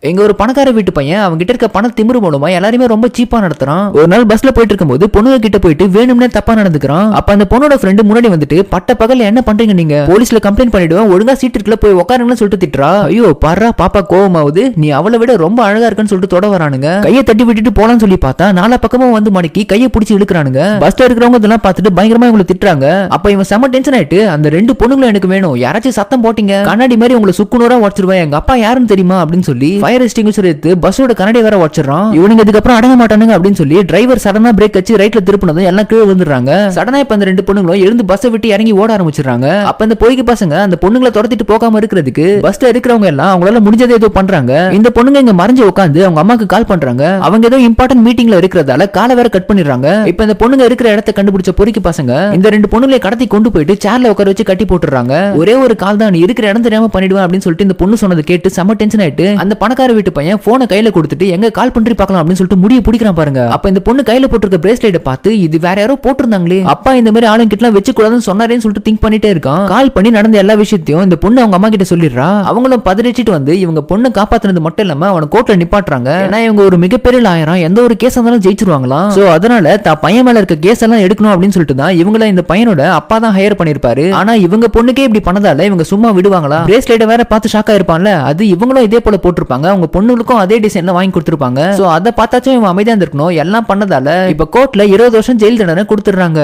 எங்க ஒரு பணக்கார வீட்டு பையன் அவங்க கிட்ட இருக்க பண திமிரு மூலமா எல்லாருமே ரொம்ப சீப்பா நடத்துறான். ஒரு நாள் பஸ்ல போயிட்டு இருக்கும்போது பொண்ணுங்க கிட்ட போயிட்டு வேணும்னே தப்பா நடந்துக்கிறான். அப்ப அந்த பொண்ணோட ஃப்ரெண்டு முன்னாடி வந்துட்டு பட்ட பகல்ல என்ன பண்றீங்க நீங்க, போலீஸ்ல கம்ப்ளைண்ட் பண்ணிடுவேன், ஒழுங்கா சீட் இருக்குல போய் உட்காருங்கன்னு சொல்லிட்டு திட்டுறா. ஐயோ பாரா பாப்பா கோவமாவுது, நீ அவளை விட ரொம்ப அழகா இருக்குன்னு சொல்லிட்டு தொட வரானுங்க. கையை தட்டி விட்டுட்டு போலான்னு சொல்லி பார்த்தா நாலா பக்கமும் வந்து மடக்கி கையை பிடிச்சி இழுக்கிறானுங்க. பஸ்ல இருக்கிறவங்க இதெல்லாம் பார்த்துட்டு பயங்கரமா இவங்களை திட்டுறாங்க. அப்ப இவன் செம டென்ஷன் ஆயிட்டு அந்த ரெண்டு பொண்ணுங்களும் எனக்கு வேணும், யாராச்சும் சத்தம் போட்டீங்க கண்ணாடி மாதிரி உங்களை சுக்குநூறா உடச்சிருவேன், எங்க அப்பா யாருன்னு தெரியுமா அப்படின்னு சொல்லி ஃபயர் எக்ஸ்டிங்விஷர் எடுத்து பஸ்ஸோட கண்ணாடி வேற உடச்சிடறான். இவனுங்க இதுக்கப்புறம் அடங்க மாட்டானுங்க அப்படின்னு சொல்லி டிரைவர் சடனா பிரேக் வச்சு ரைட்ல திருப்பினதும் எல்லாம் கீழே விழுந்துறாங்க. சடனா இப்ப அந்த ரெண்டு பொண்ணுங்களும் எழுந்து பஸ்ஸை விட்டு இறங்கி ஓட ஆரம்பிச்சிடறாங்க. அப்ப இந்த பொய்க்கு பசங்க அந்த பொண்ணுங்களை துரத்திட்டு போகாம இருக்கிறதுக்கு பஸ்ல இருக்கிறவங்க எல்லாம் அவங்களால முடிஞ்சதை ஏதோ பண்றாங்க. இந்த பொண்ணுங்க இங்க மறைஞ்சு உட்காந்து அவங்க அம்மாக்கு கால் பண்றாங்க. அவங்க ஏதோ இம்பார்ட்டன்ட் மீட்டிங்ல இருக்கிறதால காலை வேற கட் பண்ணிடுறாங்க. இப்ப இந்த பொண்ணுங்க இருக்கிற இடத்தை கண்டுபிடிச்ச பொறுக்கி பசங்க இந்த ரெண்டு பொண்ணுங்களை கடத்தி கொண்டு போயிட்டு சேர்ல உட்கார வச்சு கட்டி போட்டுறாங்க. ஒரே ஒரு கால் தான், நீ இருக்கிற இடம் தெரியாம பண்ணிடுவேன் அப்படின்னு சொல்லிட்டு இந்த பொண்ணு சொன்னது கேட்டு செம டென்ஷன் ஆயிட்டு அந்த பணக்கார வீட்டு பையன் போனை கையில கொடுத்துட்டு எங்க கால் பண்ணி பார்க்கலாம் அப்படின்னு சொல்லிட்டு முடிய பிடிக்கிறான் பாருங்க. அப்ப இந்த பொண்ணு கையில போட்டிருக்க பிரேஸ்லெட்டை பார்த்து இது வேற யாரோ போட்டிருந்தாங்களே, அப்பா இந்த மாதிரி ஆளுங்க கிட்ட வச்சு கூடாதுன்னு சொன்னாரேன்னு சொல்லிட்டு திங்க் பண்ணிட்டே இருக்கான். கால் பண்ணி நடந்த எல்லா விஷயத்தையும் இந்த பொண்ணு அவங்க அம்மா கிட்ட சொல்லிடுறா. அவங்களும் பதறிச்சிட்டு வந்து இவங்க பொண்ணு காப்பாத்துனது மட்டும் இல்லாம அவனை கோர்ட்ல நிப்பாட்டுறாங்க. ஏன்னா இவங்க ஒரு மிகப்பெரிய லாயரம், எந்த ஒரு கேஸ் இருந்தாலும் ஜெயிச்சிருவாங்களாம். சோ அதனால தான் பையன் மேல இருக்க கேஸ் எல்லாம் எடுக்கணும் அப்படின்னு சொல்லிட்டு தான் இவங்கள இந்த பையனோட அப்பா தான் ஹையர் பண்ணிருப்பாரு. ஆனா இவங்க பொண்ணுக்கே இப்படி பண்ணதால இவங்க சும்மா விடுவாங்களா? பிரேஸ்லெட் வேற பார்த்து ஷாக்கா இருப்பான்ல, அது இவங்களும் இதே போல போட்டிருப்பாங்க, அவங்க பொண்ணுகளுக்கும் அதே டிசைன்ல வாங்கி கொடுத்திருப்பாங்க. சோ அதை பார்த்தாச்சும் இவன் அமைதியா இருந்திருக்கணும். எல்லாம் பண்ணதால இப்ப கோர்ட்ல 20 வருஷம் ஜெயில் தண்டனை கொடுத்துறாங்க.